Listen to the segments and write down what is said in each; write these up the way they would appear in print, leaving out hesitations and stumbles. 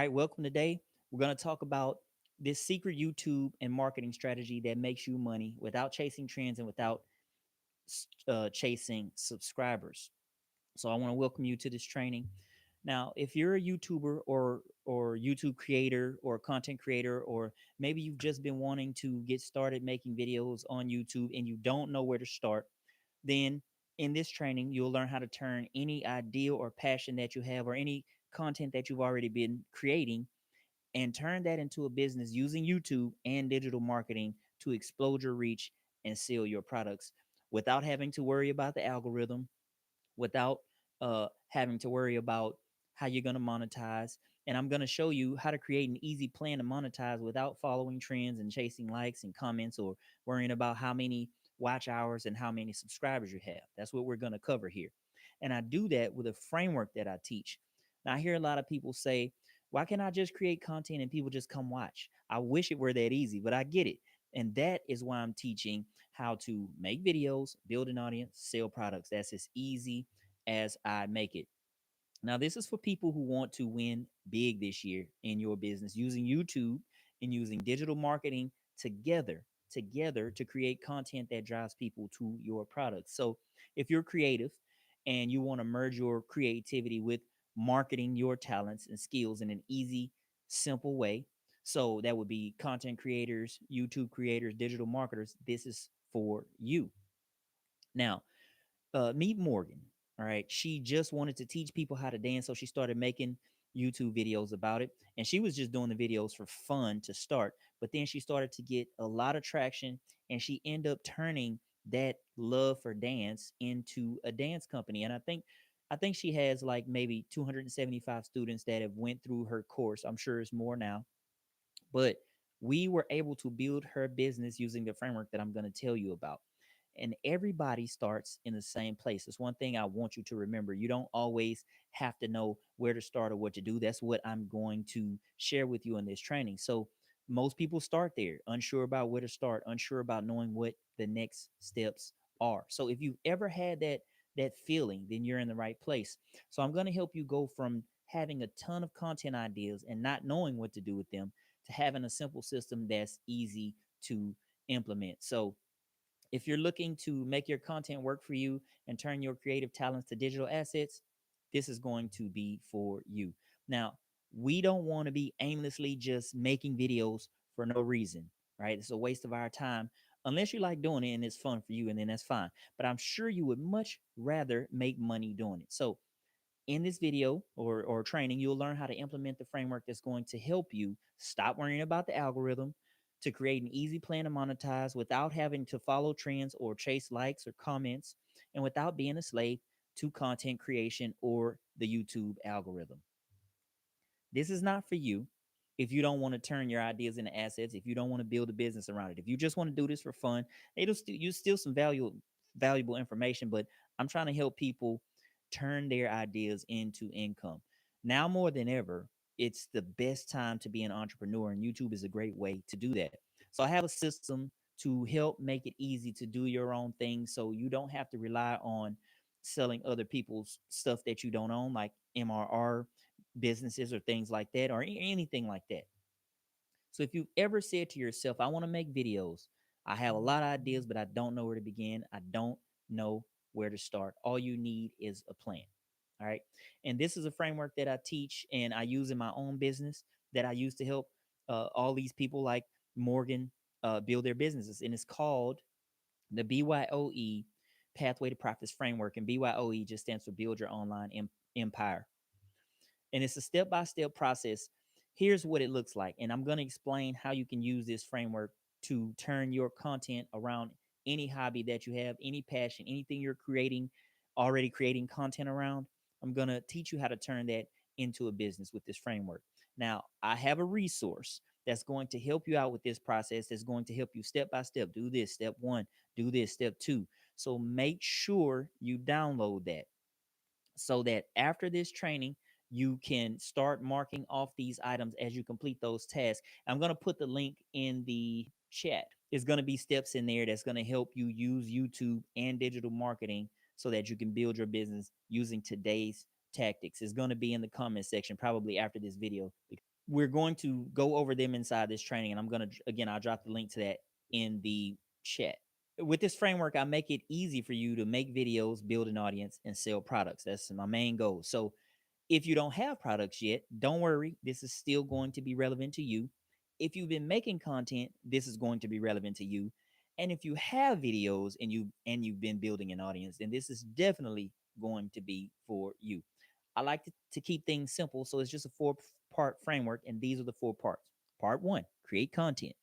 right, welcome today. We're going to talk about this secret YouTube and marketing strategy that makes you money without chasing trends and without chasing subscribers. So I want to welcome you to this training. Now, if you're a YouTuber or YouTube creator or content creator, or maybe you've just been wanting to get started making videos on YouTube and you don't know where to start, then in this training, you'll learn how to turn any idea or passion that you have or any content that you've already been creating and turn that into a business using YouTube and digital marketing to explode your reach and sell your products without having to worry about the algorithm, without having to worry about how you're going to monetize. And I'm going to show you how to create an easy plan to monetize without following trends and chasing likes and comments or worrying about how many watch hours and how many subscribers you have. That's what we're going to cover here. And I do that with a framework that I teach. Now, I hear a lot of people say, why can't I just create content and people just come watch? I wish it were that easy, but I get it. And that is why I'm teaching how to make videos, build an audience, sell products. That's as easy as I make it. Now, this is for people who want to win big this year in your business using YouTube and using digital marketing together, together to create content that drives people to your products. So, if you're creative and you want to merge your creativity with marketing your talents and skills in an easy, simple way, so that would be content creators, YouTube creators, digital marketers, this is for you. Now, meet Morgan. All right. She just wanted to teach people how to dance. So she started making YouTube videos about it. And she was just doing the videos for fun to start. But then she started to get a lot of traction and she ended up turning that love for dance into a dance company. And I think she has like maybe 275 students that have went through her course. I'm sure it's more now. But we were able to build her business using the framework that I'm going to tell you about. And everybody starts in the same place. It's one thing I want you to remember. You don't always have to know where to start or what to do. That's what I'm going to share with you in this training. So most people start there, unsure about where to start, unsure about knowing what the next steps are. So if you've ever had that feeling, then you're in the right place. So I'm going to help you go from having a ton of content ideas and not knowing what to do with them to having a simple system that's easy to implement. So if you're looking to make your content work for you and turn your creative talents to digital assets, this is going to be for you. Now, we don't want to be aimlessly just making videos for no reason, right? It's a waste of our time unless you like doing it and it's fun for you, and then that's fine. But I'm sure you would much rather make money doing it. So in this video or training, you'll learn how to implement the framework that's going to help you stop worrying about the algorithm, to create an easy plan to monetize without having to follow trends or chase likes or comments, and without being a slave to content creation or the YouTube algorithm. This is not for you if you don't want to turn your ideas into assets, if you don't want to build a business around it. If you just want to do this for fun, it'll still you still some valuable information, but I'm trying to help people turn their ideas into income. Now more than ever, it's the best time to be an entrepreneur, and YouTube is a great way to do that. So I have a system to help make it easy to do your own thing so you don't have to rely on selling other people's stuff that you don't own, like MRR businesses or things like that, or anything like that. So if you've ever said to yourself, I want to make videos, I have a lot of ideas, but I don't know where to begin, I don't know where to start, all you need is a plan. All right. And this is a framework that I teach and I use in my own business that I use to help all these people like Morgan build their businesses. And it's called the BYOE Pathway to Profits Framework. And BYOE just stands for Build Your Online Empire. And it's a step-by-step process. Here's what it looks like, and I'm going to explain how you can use this framework to turn your content around any hobby that you have, any passion, anything you're creating, already creating content around. I'm going to teach you how to turn that into a business with this framework. Now, I have a resource that's going to help you out with this process, that's going to help you step by step. Do this, step one, do this, step two. So make sure you download that so that after this training, you can start marking off these items as you complete those tasks. I'm going to put the link in the chat. There's going to be steps in there that's going to help you use YouTube and digital marketing so that you can build your business using today's tactics. It's going to be in the comment section probably after this video. We're going to go over them inside this training, and I'm going to, again, I'll drop the link to that in the chat. With this framework, I make it easy for you to make videos, build an audience, and sell products. That's my main goal. So if you don't have products yet, don't worry. This is still going to be relevant to you. If you've been making content, this is going to be relevant to you. And if you have videos and you've been building an audience, then this is definitely going to be for you. I like to keep things simple, so it's just a four-part framework, and these are the 4 parts. Part one, create content.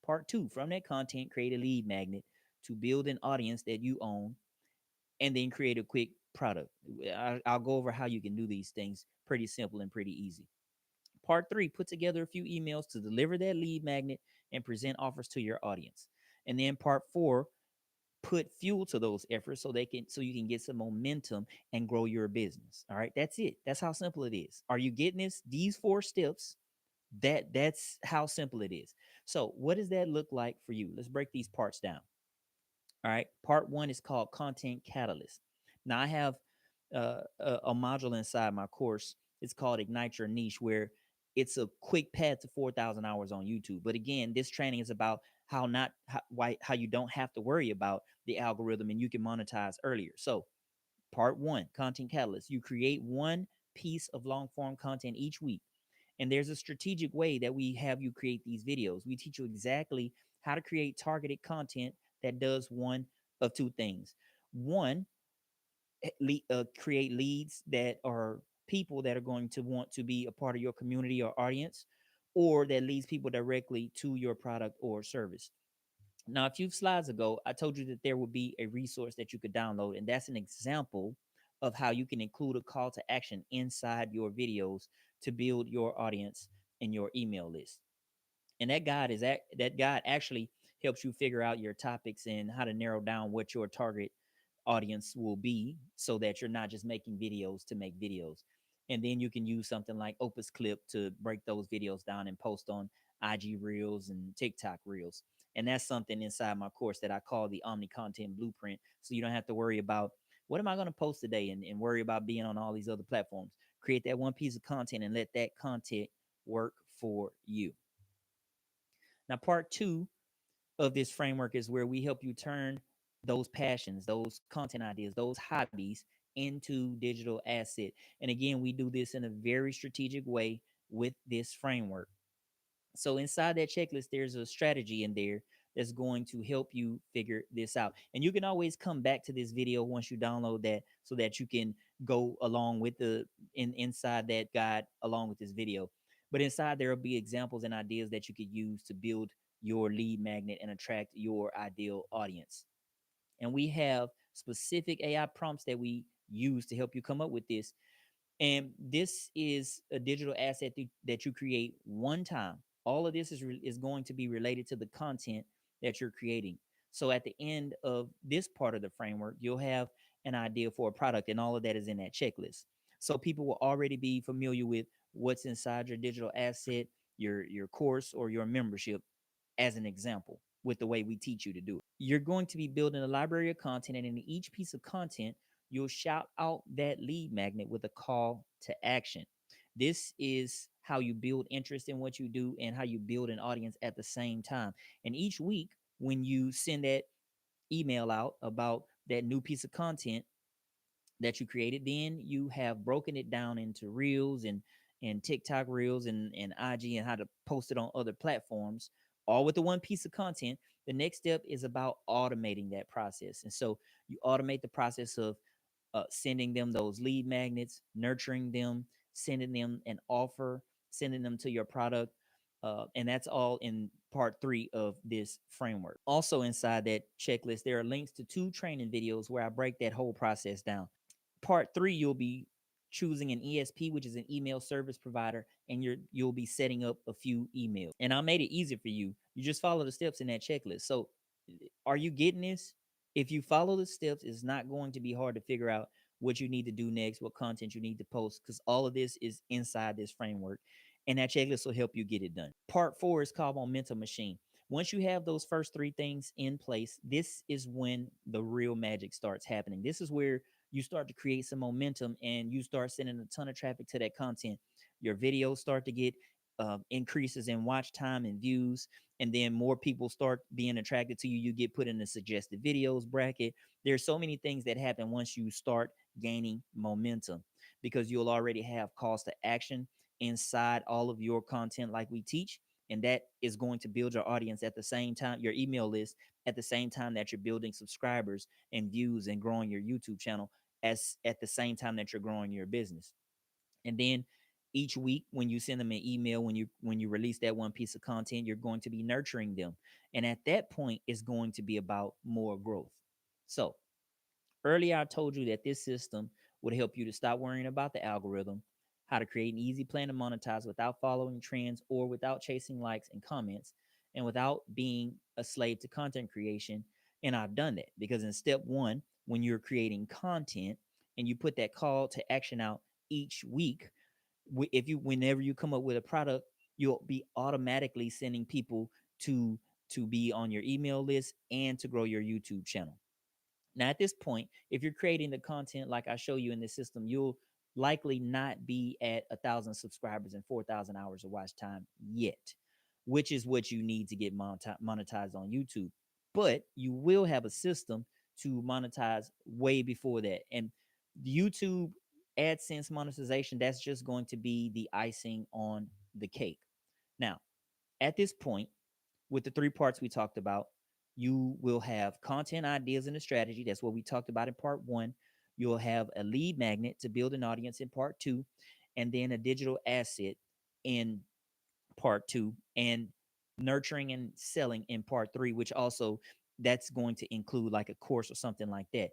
Part two, from that content, create a lead magnet to build an audience that you own, and then create a quick product. I'll go over how you can do these things. Pretty simple and pretty easy. Part three, put together a few emails to deliver that lead magnet and present offers to your audience. And then part four, put fuel to those efforts so you can get some momentum and grow your business. All right, that's it. That's how simple it is. Are you getting this? These 4 steps, that's how simple it is. So what does that look like for you? Let's break these parts down. All right. Part one is called Content Catalyst. Now, I have a module inside my course. It's called Ignite Your Niche, where it's a quick path to 4,000 hours on YouTube. But again, this training is about how you don't have to worry about the algorithm and you can monetize earlier. So, part one, Content Catalyst. You create one piece of long form content each week. And there's a strategic way that we have you create these videos. We teach you exactly how to create targeted content that does one of two things. One, create leads that are people that are going to want to be a part of your community or audience, or that leads people directly to your product or service. Now, a few slides ago, I told you that there would be a resource that you could download, and that's an example of how you can include a call to action inside your videos to build your audience and your email list. And that guide actually helps you figure out your topics and how to narrow down what your target audience will be, so that you're not just making videos to make videos. And then you can use something like Opus Clip to break those videos down and post on IG Reels and TikTok Reels. And that's something inside my course that I call the Omni Content Blueprint. So you don't have to worry about what am I going to post today and worry about being on all these other platforms. Create that one piece of content and let that content work for you. Now, part two of this framework is where we help you turn those passions, those content ideas, those hobbies into digital asset. And again, we do this in a very strategic way with this framework. So inside that checklist, there's a strategy in there that's going to help you figure this out. And you can always come back to this video once you download that so that you can go along with inside that guide along with this video. But inside there will be examples and ideas that you could use to build your lead magnet and attract your ideal audience. And we have specific AI prompts that we use to help you come up with this. And this is a digital asset that you create one time. All of this is going to be related to the content that you're creating. So at the end of this part of the framework, you'll have an idea for a product, and all of that is in that checklist. So people will already be familiar with what's inside your digital asset, your course, or your membership, as an example, with the way we teach you to do it. You're going to be building a library of content, and in each piece of content, you'll shout out that lead magnet with a call to action. This is how you build interest in what you do and how you build an audience at the same time. And each week, when you send that email out about that new piece of content that you created, then you have broken it down into reels and TikTok reels and IG, and how to post it on other platforms, all with the one piece of content. The next step is about automating that process. And so you automate the process of sending them those lead magnets, nurturing them, sending them an offer, sending them to your product. And that's all in part three of this framework. Also, inside that checklist, there are links to 2 training videos where I break that whole process down. Part three, you'll be choosing an ESP, which is an email service provider, and you'll be setting up a few emails. And I made it easy for you. You just follow the steps in that checklist. So are you getting this? If you follow the steps, it's not going to be hard to figure out what you need to do next, what content you need to post, because all of this is inside this framework. And that checklist will help you get it done. Part four is called Momentum Machine. Once you have those first 3 things in place, this is when the real magic starts happening. This is where you start to create some momentum and you start sending a ton of traffic to that content. Your videos start to get increases in watch time and views, and then more people start being attracted to you. You get put in the suggested videos bracket. There's so many things that happen once you start gaining momentum, because you'll already have calls to action inside all of your content like we teach, and that is going to build your audience at the same time, your email list, at the same time that you're building subscribers and views and growing your YouTube channel, as at the same time that you're growing your business. And then each week when you send them an email, when you release that one piece of content, you're going to be nurturing them, and at that point it's going to be about more growth. So earlier I told you that this system would help you to stop worrying about the algorithm, how to create an easy plan to monetize without following trends or without chasing likes and comments, and without being a slave to content creation. And I've done that because in step one, when you're creating content and you put that call to action out each week, if you whenever you come up with a product, you'll be automatically sending people to be on your email list and to grow your YouTube channel. Now, at this point, if you're creating the content like I show you in this system, you'll likely not be at 1,000 subscribers and 4,000 hours of watch time yet, which is what you need to get monetized on YouTube. But you will have a system to monetize way before that. And YouTube AdSense monetization, that's just going to be the icing on the cake. Now, at this point, with the three parts we talked about, you will have content ideas and a strategy. That's what we talked about in part one. You'll have a lead magnet to build an audience in part two, and then a digital asset in part two, and nurturing and selling in part three, which also that's going to include like a course or something like that.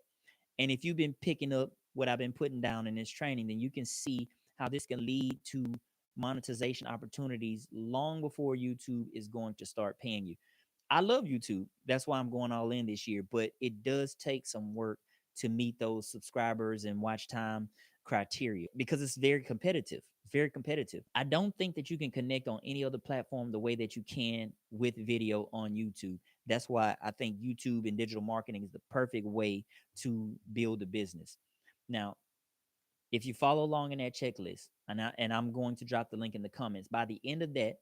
And if you've been picking up what I've been putting down in this training, then you can see how this can lead to monetization opportunities long before YouTube is going to start paying you. I love YouTube. That's why I'm going all in this year, but it does take some work to meet those subscribers and watch time criteria because it's very competitive. Very competitive. I don't think that you can connect on any other platform the way that you can with video on YouTube. That's why I think YouTube and digital marketing is the perfect way to build a business. Now, if you follow along in that checklist, and I'm going to drop the link in the comments, by the end of that,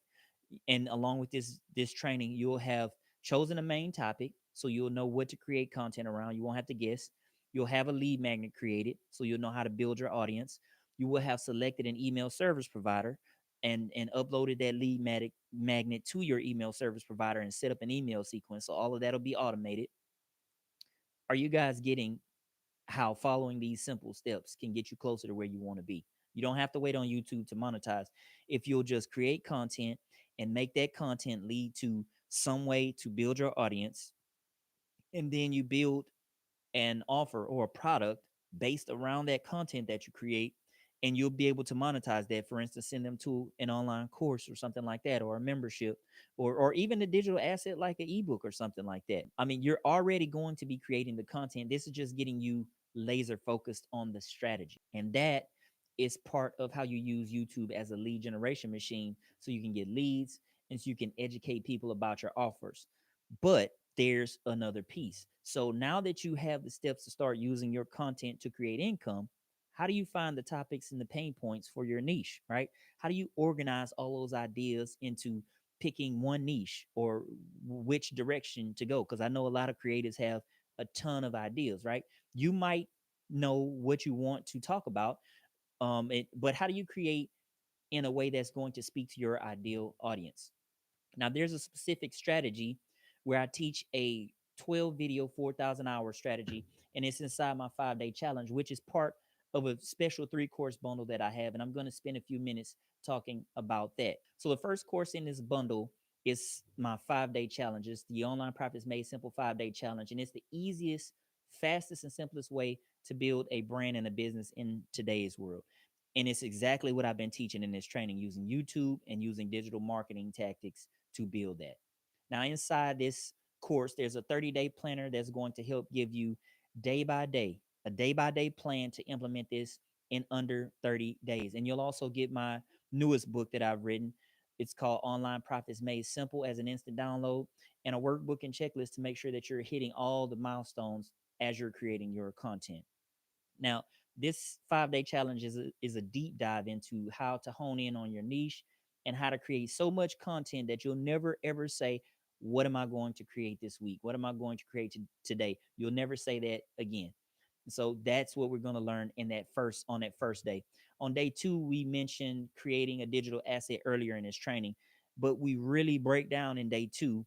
and along with this training, you'll have chosen a main topic, so you'll know what to create content around. You won't have to guess. You'll have a lead magnet created, so you'll know how to build your audience. You will have selected an email service provider and uploaded that lead magnet to your email service provider and set up an email sequence. So all of that'll be automated. Are you guys getting how following these simple steps can get you closer to where you want to be? You don't have to wait on YouTube to monetize. If you'll just create content and make that content lead to some way to build your audience, and then you build an offer or a product based around that content that you create, and you'll be able to monetize that. For instance, send them to an online course or something like that, or a membership, or even a digital asset like an ebook or something like that. I mean, you're already going to be creating the content. This is just getting you laser focused on the strategy, and that is part of how you use YouTube as a lead generation machine, so you can get leads and so you can educate people about your offers. But there's another piece. So now that you have the steps to start using your content to create income, how do you find the topics and the pain points for your niche, right? How do you organize all those ideas into picking one niche or which direction to go? Because I know a lot of creators have a ton of ideas, right? You might know what you want to talk about, but how do you create in a way that's going to speak to your ideal audience? Now, there's a specific strategy where I teach a 12 video, 4,000 hour strategy, and it's inside my 5-day challenge, which is part of a special 3-course bundle that I have. And I'm going to spend a few minutes talking about that. So, the first course in this bundle is my 5-day challenge. It's the Online Profits Made Simple 5-day challenge. And it's the easiest, fastest, and simplest way to build a brand and a business in today's world. And it's exactly what I've been teaching in this training, using YouTube and using digital marketing tactics to build that. Now, inside this course, there's a 30-day planner that's going to help give you day by day, a day by day plan to implement this in under 30 days. And you'll also get my newest book that I've written. It's called Online Profits Made Simple, as an instant download, and a workbook and checklist to make sure that you're hitting all the milestones as you're creating your content. Now, this 5-day challenge is a deep dive into how to hone in on your niche and how to create so much content that you'll never ever say, what am I going to create this week? What am I going to create today? You'll never say that again. So that's what we're going to learn in that first on that first day. On day 2, we mentioned creating a digital asset earlier in this training, but we really break down in day 2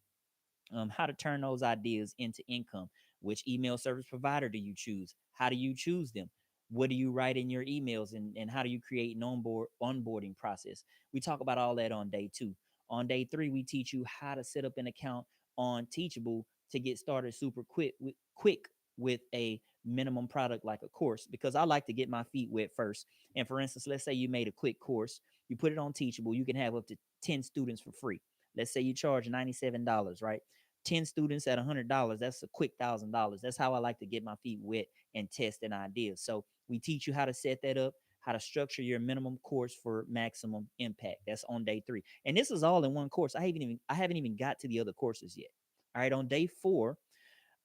how to turn those ideas into income. Which email service provider do you choose? How do you choose them? What do you write in your emails, and how do you create an onboarding process? We talk about all that on day 2. On day 3, we teach you how to set up an account on Teachable to get started super quick with a minimum product like a course, because I like to get my feet wet first. And for instance, let's say you made a quick course, you put it on Teachable, you can have up to 10 students for free. Let's say you charge $97, right? 10 students at $100, that's a quick $1,000. That's how I like to get my feet wet and test an idea. So we teach you how to set that up, how to structure your minimum course for maximum impact. That's on day 3. And this is all in one course. I haven't even got to the other courses yet. All right, on day 4,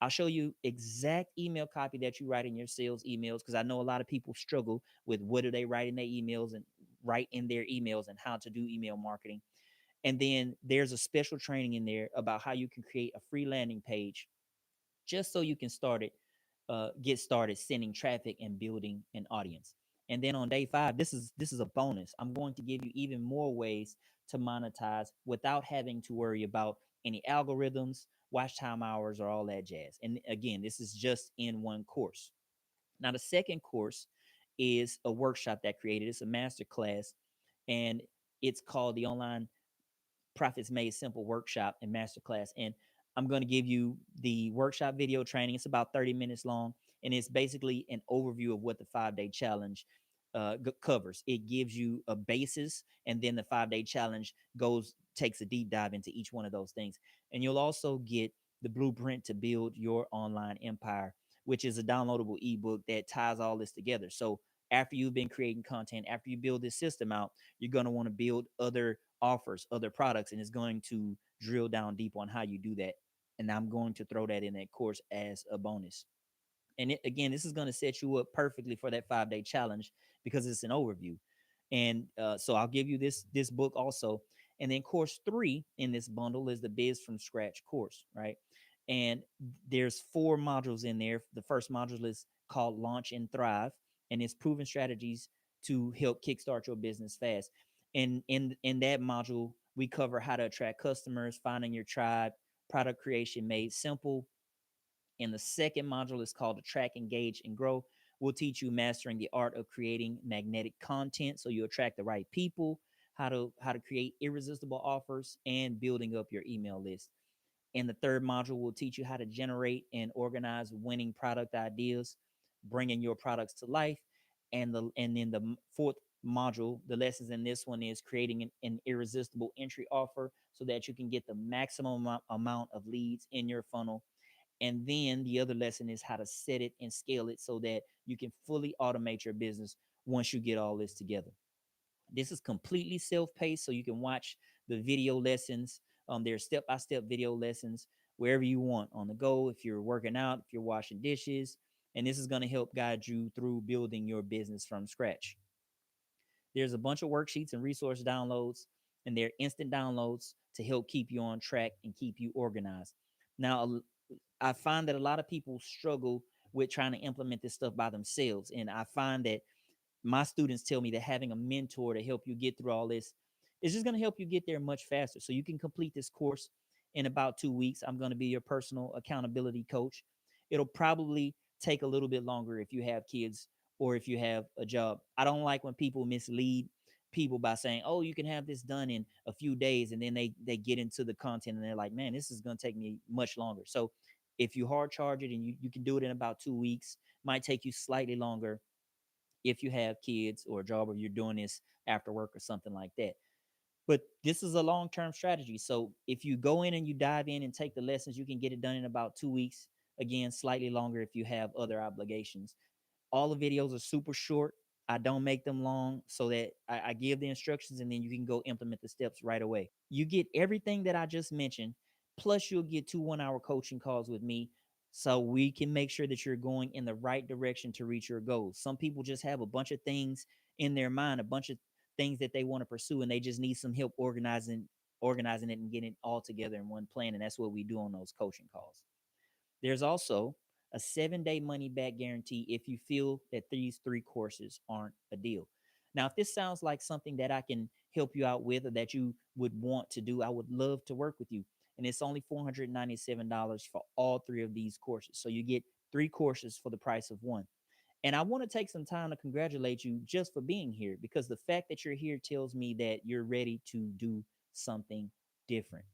I'll show you exact email copy that you write in your sales emails, because I know a lot of people struggle with what do they write in their emails and write in their emails and how to do email marketing. And then there's a special training in there about how you can create a free landing page just so you can get started sending traffic and building an audience. And then on day 5, this is a bonus. I'm going to give you even more ways to monetize without having to worry about any algorithms, watch time hours, or all that jazz. And again, this is just in one course. Now, the second course is a workshop that created. It's a master class, and it's called the Online Profits Made Simple workshop and masterclass. And I'm going to give you the workshop video training. It's about 30 minutes long, and it's basically an overview of what the 5-day challenge covers. It gives you a basis, and then the 5-day challenge takes a deep dive into each one of those things. And you'll also get the blueprint to build your online empire, which is a downloadable ebook that ties all this together. So after you've been creating content, after you build this system out, you're going to want to build other offers, other products, and it's going to drill down deep on how you do that. And I'm going to throw that in that course as a bonus. And again, this is going to set you up perfectly for that 5-day challenge because it's an overview. And so I'll give you this book also. And then course 3 in this bundle is the Biz from Scratch course, right? And there's 4 modules in there. The first module is called Launch and Thrive, and it's proven strategies to help kickstart your business fast. And in that module, we cover how to attract customers, finding your tribe, product creation made simple. And the second module is called Attract, Engage, and Grow. We'll teach you mastering the art of creating magnetic content so you attract the right people, how to create irresistible offers, and building up your email list. And the third module will teach you how to generate and organize winning product ideas, bringing your products to life. And then the fourth module, the lessons in this one is creating an irresistible entry offer so that you can get the maximum amount of leads in your funnel. And then the other lesson is how to set it and scale it so that you can fully automate your business once you get all this together. This is completely self-paced, so you can watch the video lessons. There's step-by-step video lessons wherever you want, on the go, if you're working out, if you're washing dishes. And this is going to help guide you through building your business from scratch. There's a bunch of worksheets and resource downloads, and they're instant downloads to help keep you on track and keep you organized. Now, I find that a lot of people struggle with trying to implement this stuff by themselves. And I find that my students tell me that having a mentor to help you get through all this is just going to help you get there much faster. So you can complete this course in about 2 weeks. I'm going to be your personal accountability coach. It'll probably take a little bit longer if you have kids or if you have a job. I don't like when people mislead people by saying, oh, you can have this done in a few days. And then they get into the content and they're like, man, this is going to take me much longer. So if you hard charge it and you can do it in about 2 weeks, might take you slightly longer if you have kids or a job or you're doing this after work or something like that. But this is a long-term strategy. So if you go in and you dive in and take the lessons, you can get it done in about 2 weeks. Again, slightly longer if you have other obligations. All the videos are super short. I don't make them long so that I give the instructions and then you can go implement the steps right away. You get everything that I just mentioned, plus you'll get 2 1-hour coaching calls with me so we can make sure that you're going in the right direction to reach your goals. Some people just have a bunch of things in their mind, a bunch of things that they want to pursue, and they just need some help organizing it and getting it all together in one plan. And that's what we do on those coaching calls. There's also a 7-day money back guarantee if you feel that these three courses aren't a deal. Now, if this sounds like something that I can help you out with or that you would want to do, I would love to work with you. And it's only $497 for all three of these courses. So you get three courses for the price of one. And I want to take some time to congratulate you just for being here, because the fact that you're here tells me that you're ready to do something different.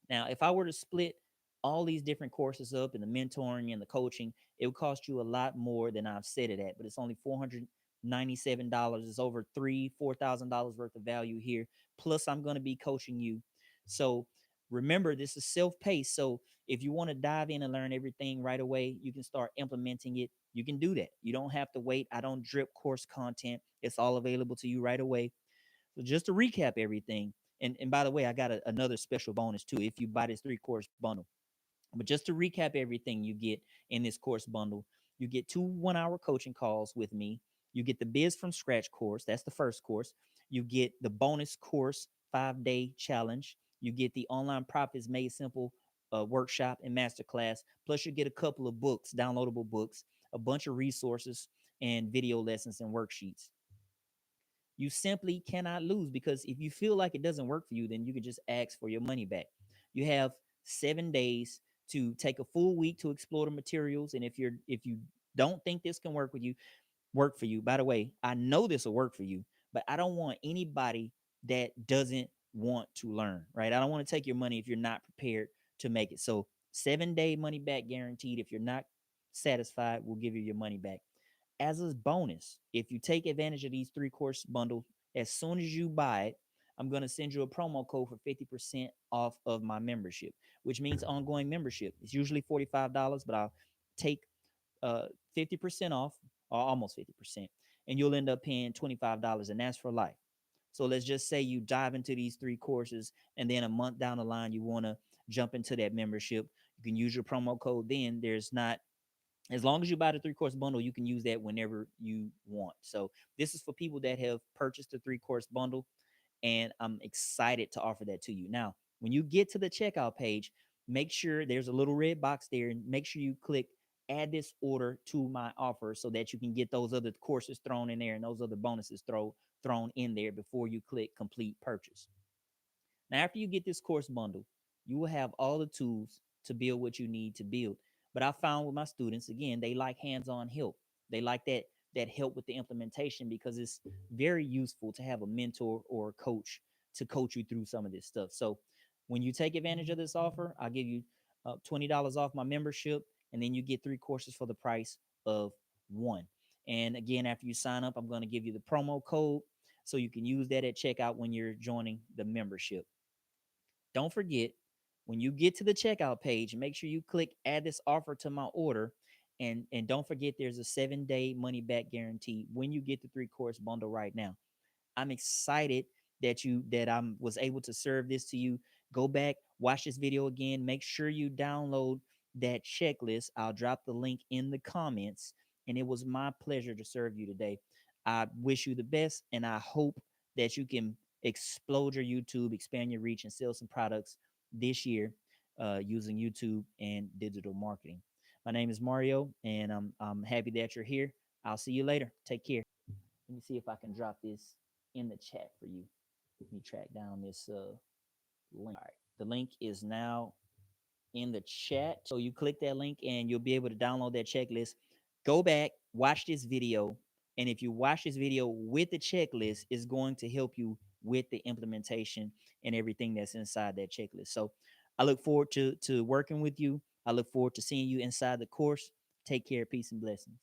Now, if I were to split all these different courses up in the mentoring and the coaching, it would cost you a lot more than I've said it at, but it's only $497. It's over $4,000 worth of value here. Plus, I'm going to be coaching you. So remember, this is self-paced. So if you want to dive in and learn everything right away, you can start implementing it. You can do that. You don't have to wait. I don't drip course content. It's all available to you right away. So just to recap everything, and by the way, I got another special bonus too if you buy this three-course bundle. But just to recap everything you get in this course bundle, you get 2 1-hour coaching calls with me. You get the Biz from Scratch course. That's the first course. You get the bonus course 5-day challenge. You get the Online Profits Made Simple workshop and masterclass. Plus, you get a couple of books, downloadable books, a bunch of resources, and video lessons and worksheets. You simply cannot lose, because if you feel like it doesn't work for you, then you can just ask for your money back. You have 7 days to take a full week to explore the materials. And if you don't think this can work for you, by the way, I know this will work for you, but I don't want anybody that doesn't want to learn, right? I don't want to take your money if you're not prepared to make it. So 7-day money back guaranteed. If you're not satisfied, we'll give you your money back. As a bonus, if you take advantage of these three-course bundles, as soon as you buy it, I'm going to send you a promo code for 50% off of my membership, which means ongoing membership. It's usually $45, but I'll take 50% off, or almost 50%, and you'll end up paying $25, and that's for life. So let's just say you dive into these three courses, and then a month down the line, you want to jump into that membership. You can use your promo code then. There's not As long as you buy the three-course bundle, you can use that whenever you want. So this is for people that have purchased the three-course bundle, and I'm excited to offer that to you. Now, when you get to the checkout page, make sure there's a little red box there, and make sure you click add this order to my offer so that you can get those other courses thrown in there and those other bonuses thrown in there before you click complete purchase. Now, after you get this course bundle, you will have all the tools to build what you need to build. But I found with my students, again, they like hands-on help. They like that help with the implementation, because it's very useful to have a mentor or a coach to coach you through some of this stuff. So when you take advantage of this offer, I'll give you $20 off my membership, and then you get three courses for the price of one. And again, after you sign up, I'm going to give you the promo code so you can use that at checkout when you're joining the membership. Don't forget, when you get to the checkout page, make sure you click add this offer to my order. And don't forget, there's a 7-day money back guarantee when you get the three-course bundle right now. I'm excited that I was able to serve this to you. Go back, watch this video again. Make sure you download that checklist. I'll drop the link in the comments. And it was my pleasure to serve you today. I wish you the best, and I hope that you can explode your YouTube, expand your reach, and sell some products this year using YouTube and digital marketing. My name is Mario, and I'm happy that you're here. I'll see you later. Take care. Let me see if I can drop this in the chat for you. Let me track down this link. All right. The link is now in the chat. So you click that link and you'll be able to download that checklist. Go back, watch this video. And if you watch this video with the checklist, it's going to help you with the implementation and everything that's inside that checklist. So I look forward to working with you. I look forward to seeing you inside the course. Take care. Peace and blessings.